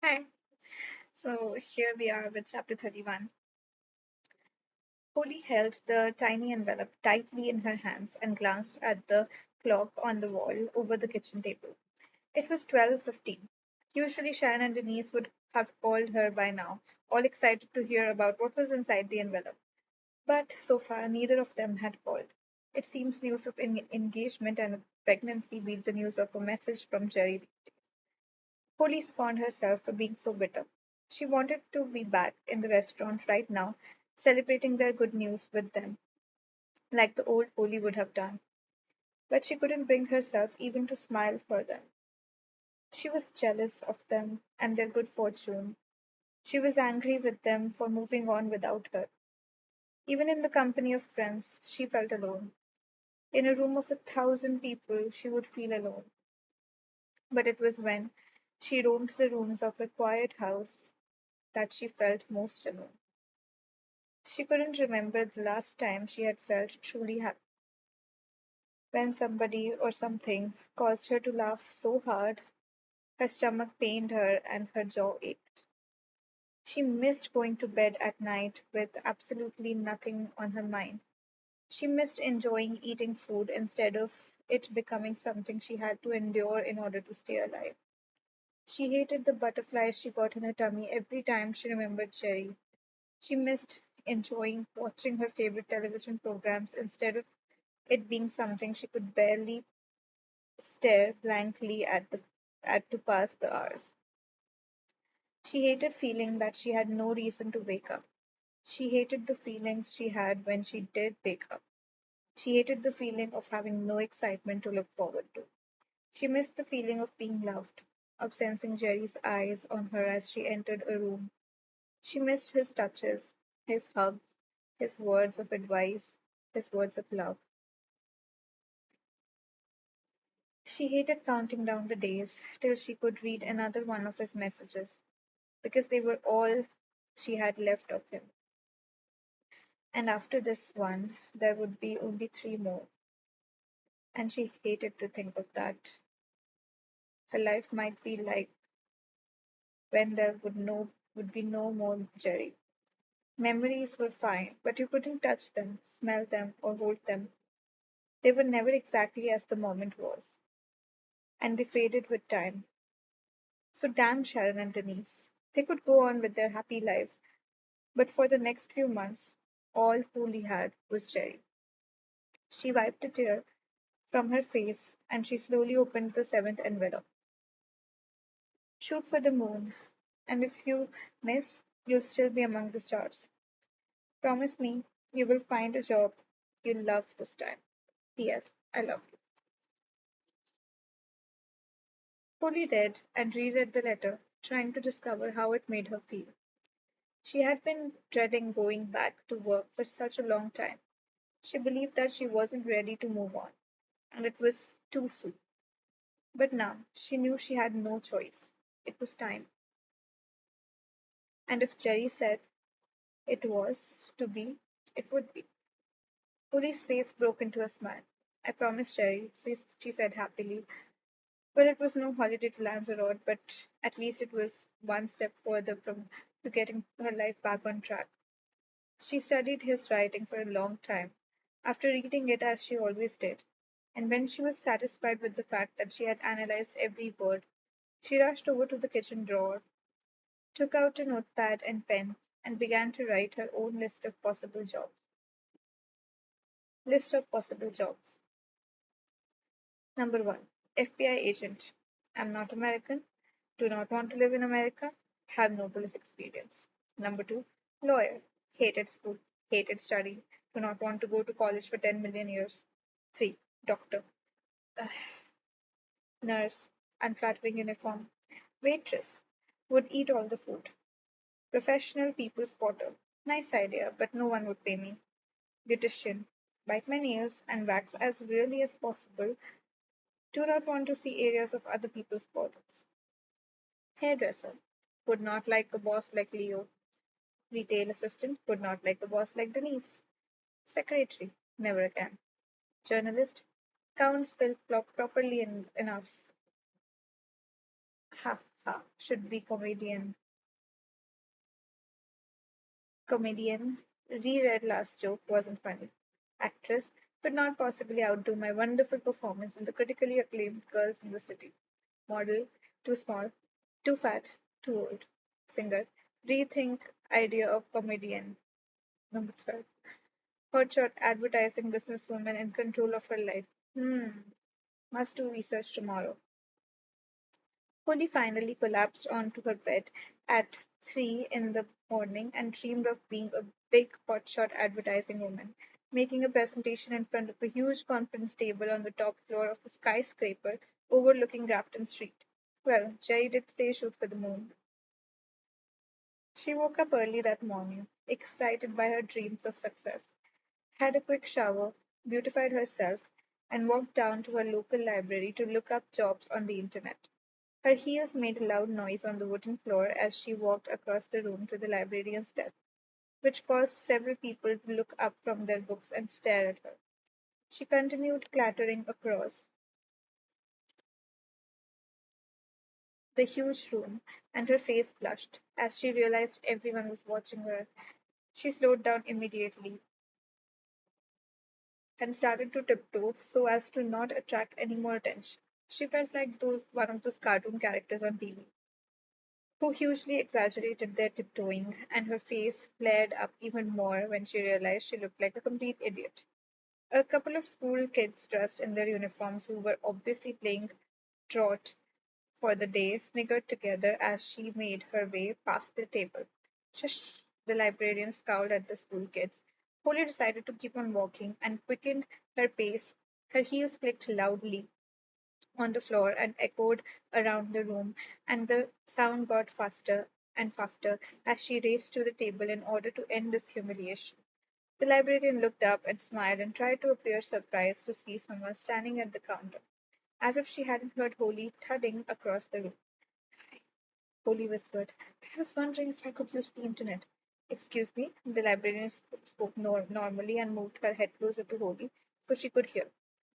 Hi. So here we are with chapter 31. Polly held the tiny envelope tightly in her hands and glanced at the clock on the wall over the kitchen table. It was 12:15. Usually Sharon and Denise would have called her by now, all excited to hear about what was inside the envelope. But so far neither of them had called. It seems news of engagement and pregnancy beat the news of a message from Jerry. Polly scorned herself for being so bitter. She wanted to be back in the restaurant right now, celebrating their good news with them, like the old Polly would have done. But she couldn't bring herself even to smile for them. She was jealous of them and their good fortune. She was angry with them for moving on without her. Even in the company of friends, she felt alone. In a room of 1,000 people, she would feel alone. But it was when she roamed the rooms of her quiet house that she felt most alone. She couldn't remember the last time she had felt truly happy. When somebody or something caused her to laugh so hard, her stomach pained her and her jaw ached. She missed going to bed at night with absolutely nothing on her mind. She missed enjoying eating food instead of it becoming something she had to endure in order to stay alive. She hated the butterflies she got in her tummy every time she remembered Cherry. She missed enjoying watching her favorite television programs instead of it being something she could barely stare blankly at to pass the hours. She hated feeling that she had no reason to wake up. She hated the feelings she had when she did wake up. She hated the feeling of having no excitement to look forward to. She missed the feeling of being loved, of sensing Jerry's eyes on her as she entered a room. She missed his touches, his hugs, his words of advice, his words of love. She hated counting down the days till she could read another one of his messages, because they were all she had left of him. And after this one, there would be only three more, and she hated to think of that. Her life might be like when there would be no more Jerry. Memories were fine, but you couldn't touch them, smell them, or hold them. They were never exactly as the moment was, and they faded with time. So damn Sharon and Denise. They could go on with their happy lives, but for the next few months, all Polly had was Jerry. She wiped a tear from her face and she slowly opened the seventh envelope. Shoot for the moon, and if you miss, you'll still be among the stars. Promise me you will find a job you'll love this time. P.S. I love you. Polly read and reread the letter, trying to discover how it made her feel. She had been dreading going back to work for such a long time. She believed that she wasn't ready to move on, and it was too soon. But now she knew she had no choice. It was time. And if Jerry said it was to be, it would be. Polly's face broke into a smile. I promise, Jerry, she said happily. Well, it was no holiday to Lanzarote, but at least it was one step further from to getting her life back on track. She studied his writing for a long time, after reading it as she always did, and when she was satisfied with the fact that she had analyzed every word, she rushed over to the kitchen drawer, took out a notepad and pen, and began to write her own list of possible jobs. List of possible jobs. Number one, FBI agent. I'm not American, do not want to live in America, have no police experience. Number two, lawyer. Hated school, hated study, do not want to go to college for 10 million years. Three, doctor. Ugh, nurse, unflattering uniform. Waitress, would eat all the food. Professional people spotter. Nice idea, but no one would pay me. Beautician, bite my nails and wax as really as possible. Do not want to see areas of other people's bodies. Hairdresser, would not like a boss like Leo. Retail assistant, would not like a boss like Denise. Secretary, never again. Journalist, can't spell properly enough. Ha ha, should be comedian. Reread last joke wasn't funny. Actress could not possibly outdo my wonderful performance in the critically acclaimed Girls in the City. Model, too small, too fat, too old. Singer, rethink idea of comedian. Number 12. Hotshot advertising businesswoman in control of her life. Must do research tomorrow. Holly finally collapsed onto her bed at 3 in the morning and dreamed of being a big hotshot advertising woman, making a presentation in front of a huge conference table on the top floor of a skyscraper overlooking Grafton Street. Well, Jerry did say shoot for the moon. She woke up early that morning, excited by her dreams of success, had a quick shower, beautified herself, and walked down to her local library to look up jobs on the internet. Her heels made a loud noise on the wooden floor as she walked across the room to the librarian's desk, which caused several people to look up from their books and stare at her. She continued clattering across the huge room, and her face flushed as she realized everyone was watching her. She slowed down immediately and started to tiptoe so as to not attract any more attention. She felt like those one of those cartoon characters on TV who hugely exaggerated their tiptoeing, and her face flared up even more when she realized she looked like a complete idiot. A couple of school kids dressed in their uniforms who were obviously playing trot for the day sniggered together as she made her way past the table. Shush! The librarian scowled at the school kids. Polly decided to keep on walking and quickened her pace. Her heels clicked loudly on the floor and echoed around the room, and the sound got faster and faster as she raced to the table in order to end this humiliation. The librarian looked up and smiled and tried to appear surprised to see someone standing at the counter, as if she hadn't heard Holly thudding across the room. Holly whispered, I was wondering if I could use the internet. Excuse me, the librarian spoke normally and moved her head closer to Holly so she could hear.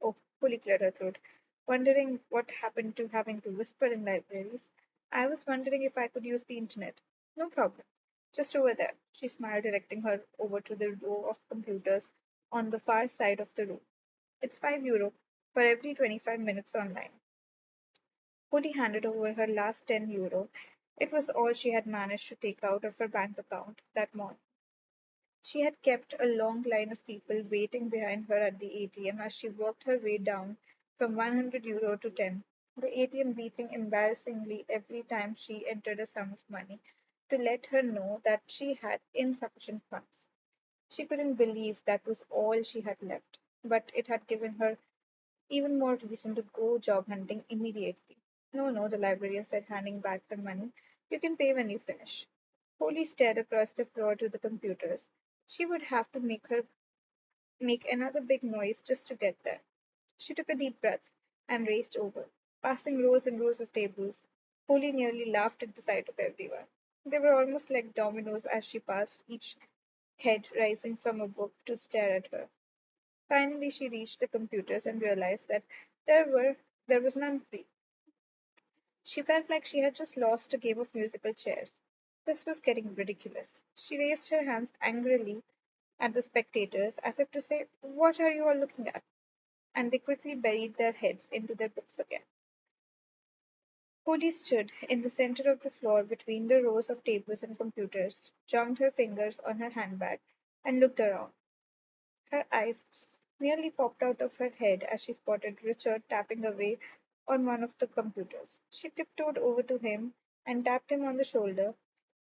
Oh, Holly cleared her throat, wondering what happened to having to whisper in libraries. I was wondering if I could use the internet. No problem. Just over there. She smiled, directing her over to the row of computers on the far side of the room. It's €5 for every 25 minutes online. Holly handed over her last €10. It was all she had managed to take out of her bank account that morning. She had kept a long line of people waiting behind her at the ATM as she worked her way down from €100 to 10, the ATM beeping embarrassingly every time she entered a sum of money to let her know that she had insufficient funds. She couldn't believe that was all she had left, but it had given her even more reason to go job hunting immediately. No, no, the librarian said, handing back the money. You can pay when you finish. Polly stared across the floor to the computers. She would have to make another big noise just to get there. She took a deep breath and raced over, passing rows and rows of tables. Polly nearly laughed at the sight of everyone. They were almost like dominoes as she passed, each head rising from a book to stare at her. Finally, she reached the computers and realized that there were there was none free. She felt like she had just lost a game of musical chairs. This was getting ridiculous. She raised her hands angrily at the spectators as if to say, What are you all looking at? And they quickly buried their heads into their books again. Cody stood in the center of the floor between the rows of tables and computers, drummed her fingers on her handbag, and looked around. Her eyes nearly popped out of her head as she spotted Richard tapping away on one of the computers. She tiptoed over to him and tapped him on the shoulder.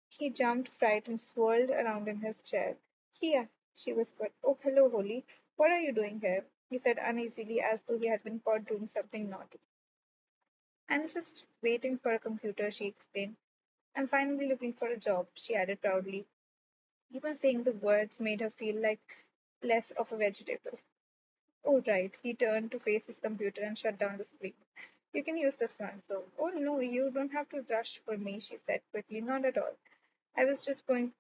He jumped, frightened, swirled around in his chair. Here, she whispered. Oh, hello, Holly. What are you doing here? He said uneasily, as though he had been caught doing something naughty. I'm just waiting for a computer, she explained. I'm finally looking for a job, she added proudly. Even saying the words made her feel like less of a vegetable. Oh, right. He turned to face his computer and shut down the screen. You can use this one, so. Oh, no, you don't have to rush for me, she said quickly. Not at all. I was just going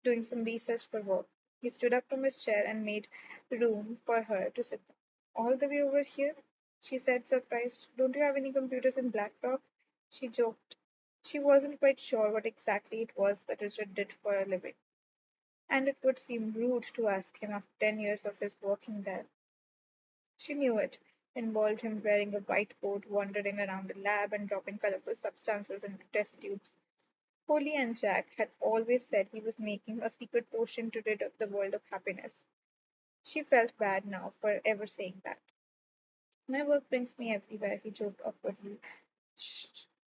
doing some research for work. He stood up from his chair and made room for her to sit down. All the way over here? She said, surprised. Don't you have any computers in Black Rock? She joked. She wasn't quite sure what exactly it was that Richard did for a living, and it would seem rude to ask him after 10 years of his working there. She knew it involved him wearing a white coat, wandering around a lab, and dropping colorful substances into test tubes. Polly and Jack had always said he was making a secret potion to rid the world of happiness. She felt bad now for ever saying that. My work brings me everywhere, he joked awkwardly. Shh,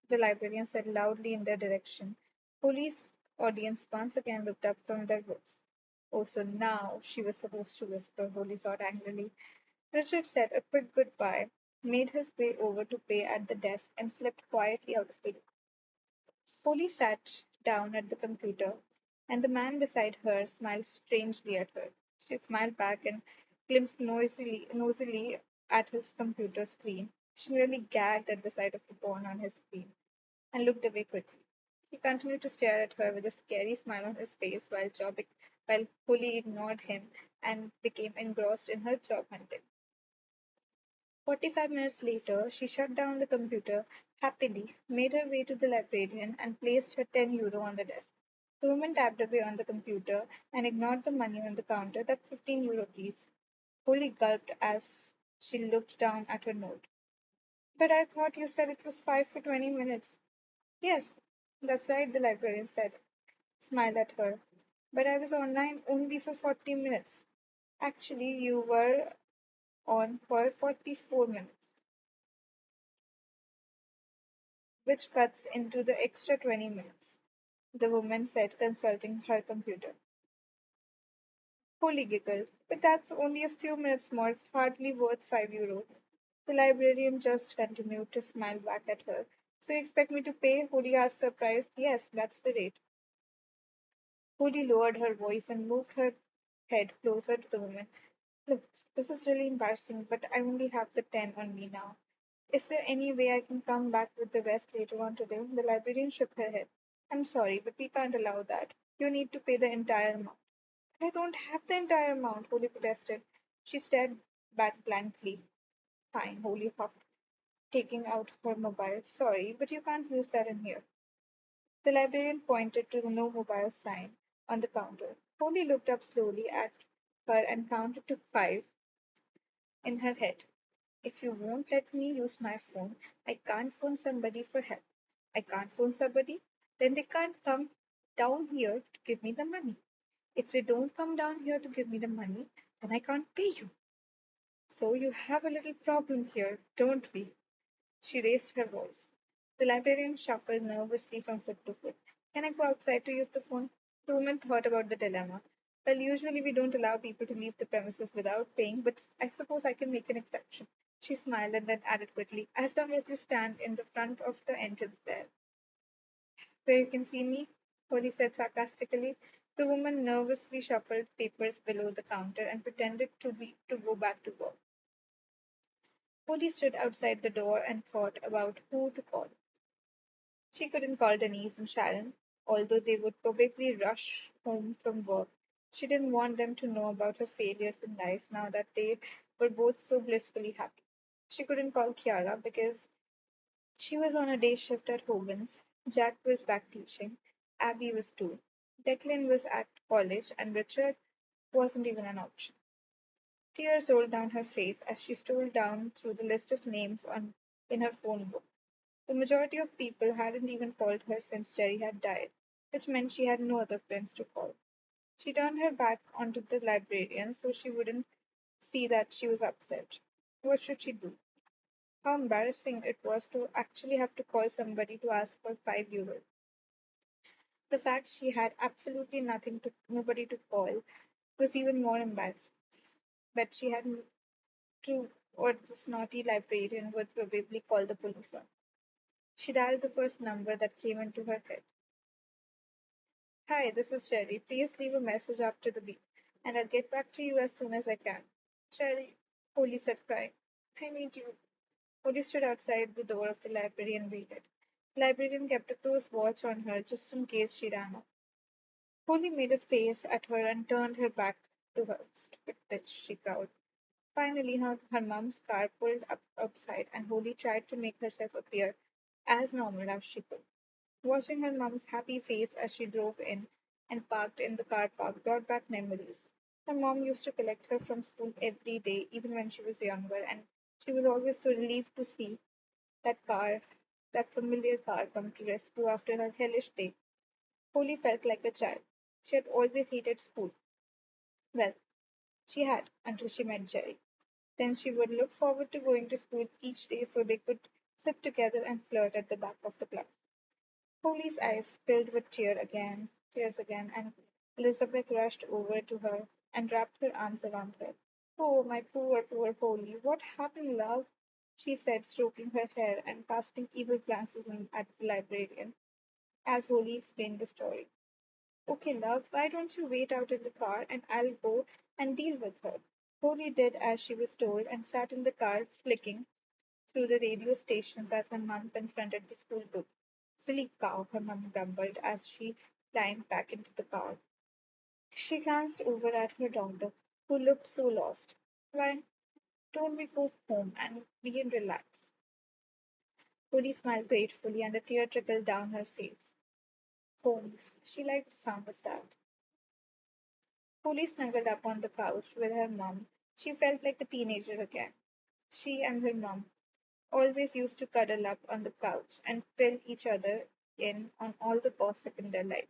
the librarian said loudly in their direction. Police audience once again looked up from their books. Oh, so now she was supposed to whisper, Holly thought angrily. Richard said a quick goodbye, made his way over to pay at the desk, and slipped quietly out of the room. Polly sat down at the computer, and the man beside her smiled strangely at her. She smiled back and glimpsed nosily at his computer screen. She nearly gagged at the sight of the porn on his screen and looked away quickly. He continued to stare at her with a scary smile on his face while Polly ignored him and became engrossed in her job hunting. 45 minutes later, she shut down the computer happily, made her way to the librarian, and placed her €10 on the desk. The woman tapped away on the computer and ignored the money on the counter. That's €15, please. Polly gulped as she looked down at her note. But I thought you said it was 5 for 20 minutes. Yes, that's right, the librarian said, smiled at her. But I was online only for 40 minutes. Actually, you were on for 44 minutes, which cuts into the extra 20 minutes, the woman said, consulting her computer. Polly giggled. But that's only a few minutes more. It's hardly worth €5. The librarian just continued to smile back at her. So you expect me to pay? Polly asked, surprised. Yes, that's the rate. Polly lowered her voice and moved her head closer to the woman. Look, this is really embarrassing, but I only have the 10 on me now. Is there any way I can come back with the rest later on today? The librarian shook her head. I'm sorry, but we can't allow that. You need to pay the entire amount. I don't have the entire amount, Holly protested. She stared back blankly. Fine, Holly huffed, taking out her mobile. Sorry, but you can't use that in here. The librarian pointed to the no mobile sign on the counter. Holly looked up slowly at her and counted to 5 in her head. If you won't let me use my phone, I can't phone somebody for help. I can't phone somebody, then they can't come down here to give me the money. If they don't come down here to give me the money, then I can't pay you. So you have a little problem here, don't we? She raised her voice. The librarian shuffled nervously from foot to foot. Can I go outside to use the phone? The woman thought about the dilemma. Well, usually we don't allow people to leave the premises without paying, but I suppose I can make an exception. She smiled and then added quickly, as long as you stand in the front of the entrance there, where you can see me, Holly said sarcastically. The woman nervously shuffled papers below the counter and pretended to go back to work. Holly stood outside the door and thought about who to call. She couldn't call Denise and Sharon, although they would probably rush home from work. She didn't want them to know about her failures in life now that they were both so blissfully happy. She couldn't call Kiara because she was on a day shift at Hogan's. Jack was back teaching. Abby was too. Declan was at college, and Richard wasn't even an option. Tears rolled down her face as she scrolled down through the list of names in her phone book. The majority of people hadn't even called her since Jerry had died, which meant she had no other friends to call. She turned her back onto the librarian so she wouldn't see that she was upset. What should she do? How embarrassing it was to actually have to call somebody to ask for €5. The fact she had absolutely nobody to call was even more embarrassing. But she had to, or the snotty librarian would probably call the police on. She dialed the first number that came into her head. Hi, this is Sherry. Please leave a message after the beep, and I'll get back to you as soon as I can. Sherry, Polly said, crying. I need you. Polly stood outside the door of the library and waited. The librarian kept a close watch on her just in case she ran off. Polly made a face at her and turned her back to her. Stupid bitch, she growled. Finally, her mum's car pulled up outside, and Polly tried to make herself appear as normal as she could. Watching her mom's happy face as she drove in and parked in the car park brought back memories. Her mom used to collect her from school every day, even when she was younger, and she was always so relieved to see that car, that familiar car, come to rescue after her hellish day. Polly felt like a child. She had always hated school. Well, she had until she met Jerry. Then she would look forward to going to school each day so they could sit together and flirt at the back of the class. Polly's eyes filled with tears again, and Elizabeth rushed over to her and wrapped her arms around her. Oh, my poor, poor Polly, what happened, love? She said, stroking her hair and casting evil glances at the librarian as Holly explained the story. Okay, love, why don't you wait out in the car and I'll go and deal with her? Holly did as she was told and sat in the car, flicking through the radio stations as her mum confronted the school book. Silly cow, her mum grumbled as she climbed back into the car. She glanced over at her daughter, who looked so lost. Why don't we go home and we can relax? Holly smiled gratefully and a tear trickled down her face. Home. She liked the sound of that. Holly snuggled up on the couch with her mum. She felt like a teenager again. She and her mum always used to cuddle up on the couch and fill each other in on all the gossip in their lives.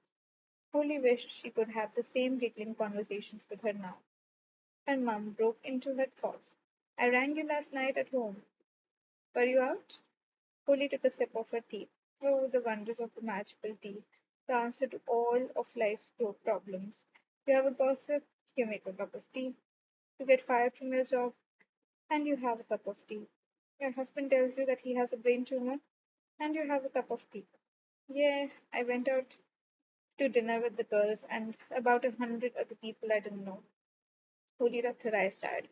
Holly wished she could have the same giggling conversations with her now. Her mum broke into her thoughts. I rang you last night at home. Were you out? Holly took a sip of her tea. Oh, the wonders of the magical tea, the answer to all of life's problems. You have a gossip, you make a cup of tea. You get fired from your job, and you have a cup of tea. Your husband tells you that he has a brain tumor, and you have a cup of tea. Yeah, I went out to dinner with the girls and about 100 other people I didn't know. Holly rubbed her eyes tired.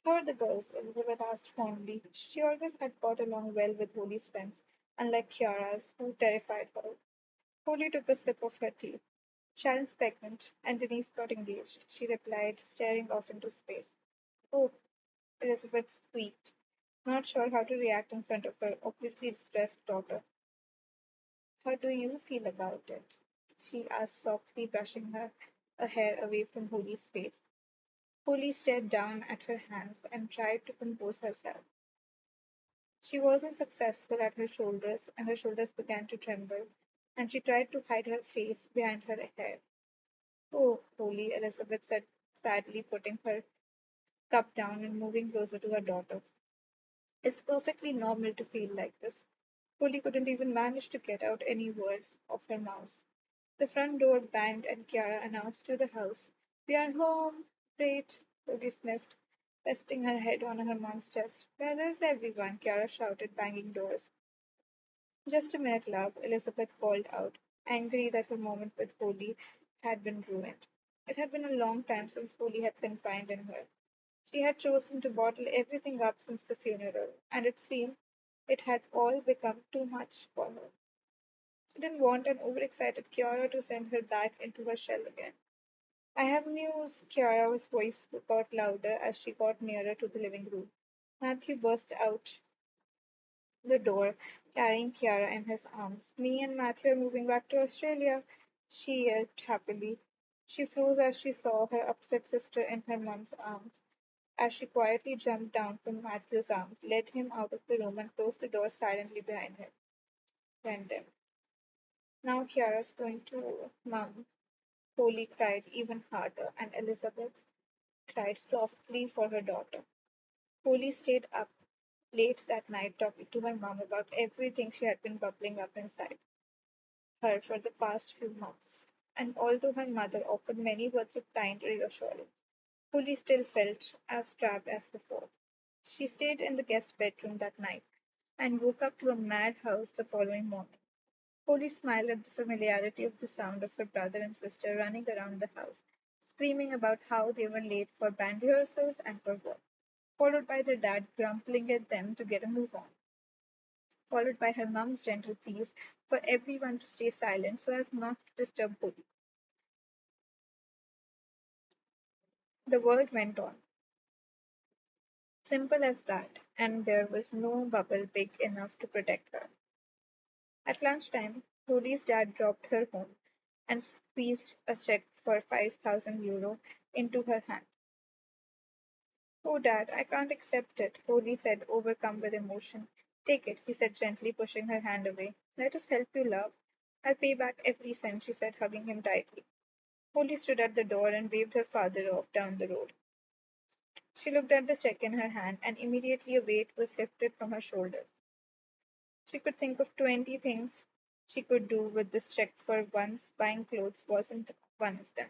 How are the girls? Elizabeth asked fondly. She always had got along well with Holly's friends, unlike Kiara's, who terrified her. Holly took a sip of her tea. Sharon's pregnant, and Denise got engaged, she replied, staring off into space. Oh, Elizabeth squeaked, not sure how to react in front of her obviously distressed daughter. How do you feel about it? She asked softly, brushing her hair away from Holly's face. Holly stared down at her hands and tried to compose herself. She wasn't successful at her shoulders, and her shoulders began to tremble, and she tried to hide her face behind her hair. Oh, Holly, Elizabeth said sadly, putting her cup down and moving closer to her daughter. It's perfectly normal to feel like this. Holly couldn't even manage to get out any words of her mouth. The front door banged and Kiara announced to the house, We are home! Great! Holly sniffed, resting her head on her mom's chest. Where is everyone? Kiara shouted, banging doors. Just a minute, love, Elizabeth called out, angry that her moment with Holly had been ruined. It had been a long time since Holly had confided in her. She had chosen to bottle everything up since the funeral, and it seemed it had all become too much for her. She didn't want an overexcited Kiara to send her back into her shell again. I have news. Kiara's voice got louder as she got nearer to the living room. Matthew burst out the door, carrying Kiara in his arms. Me and Matthew are moving back to Australia, she yelled happily. She froze as she saw her upset sister in her mom's arms. As she quietly jumped down from Matthew's arms, led him out of the room, and closed the door silently behind them. Now Kiara's going to Mum. Polly cried even harder, and Elizabeth cried softly for her daughter. Polly stayed up late that night talking to her mom about everything she had been bubbling up inside her for the past few months. And although her mother offered many words of kind reassurance, Polly still felt as trapped as before. She stayed in the guest bedroom that night and woke up to a madhouse the following morning. Polly smiled at the familiarity of the sound of her brother and sister running around the house, screaming about how they were late for band rehearsals and for work, followed by their dad grumbling at them to get a move on, followed by her mum's gentle pleas for everyone to stay silent so as not to disturb Polly. The world went on. Simple as that, and there was no bubble big enough to protect her. At lunchtime, Holly's dad dropped her home and squeezed a check for 5,000 euro into her hand. Oh, Dad, I can't accept it, Holly said, overcome with emotion. Take it, he said gently, pushing her hand away. Let us help you, love. I'll pay back every cent, she said, hugging him tightly. Holly stood at the door and waved her father off down the road. She looked at the check in her hand, and immediately a weight was lifted from her shoulders. She could think of 20 things she could do with this check for once buying clothes wasn't one of them.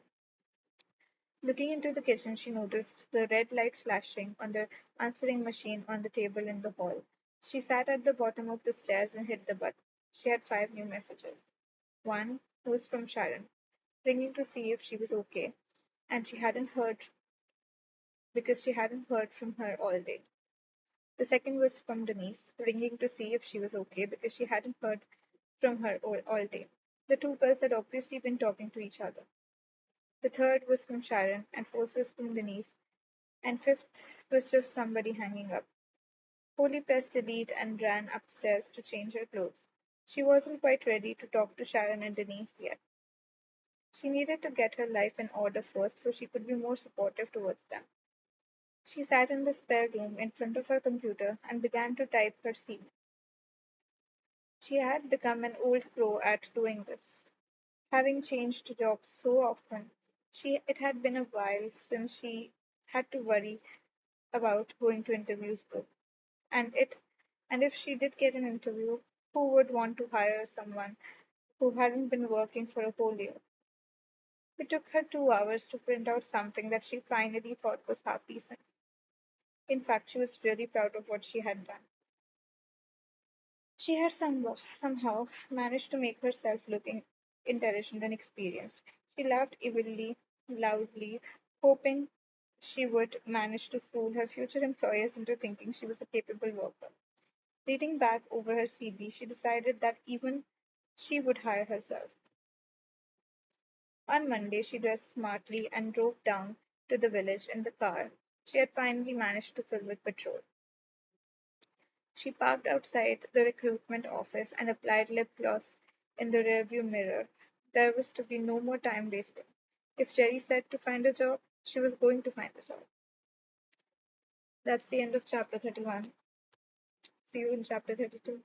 Looking into the kitchen, she noticed the red light flashing on the answering machine on the table in the hall. She sat at the bottom of the stairs and hit the button. She had 5 new messages. One was from Sharon, ringing to see if she was okay, and she hadn't heard because she hadn't heard from her all day. The second was from Denise, ringing to see if she was okay because she hadn't heard from her all day. The two girls had obviously been talking to each other. The third was from Sharon, and fourth was from Denise, and fifth was just somebody hanging up. Polly pressed delete and ran upstairs to change her clothes. She wasn't quite ready to talk to Sharon and Denise yet. She needed to get her life in order first so she could be more supportive towards them. She sat in the spare room in front of her computer and began to type her CV. She had become an old pro at doing this. Having changed jobs so often, it had been a while since she had to worry about going to interviews though. And it and if she did get an interview, who would want to hire someone who hadn't been working for a whole year? It took her 2 hours to print out something that she finally thought was half decent. In fact, she was really proud of what she had done. She had somehow managed to make herself look intelligent and experienced. She laughed evilly, loudly, hoping she would manage to fool her future employers into thinking she was a capable worker. Reading back over her CV, she decided that even she would hire herself. On Monday, she dressed smartly and drove down to the village in the car she had finally managed to fill with petrol. She parked outside the recruitment office and applied lip gloss in the rearview mirror. There was to be no more time wasting. If Jerry said to find a job, she was going to find a job. That's the end of chapter 31. See you in chapter 32.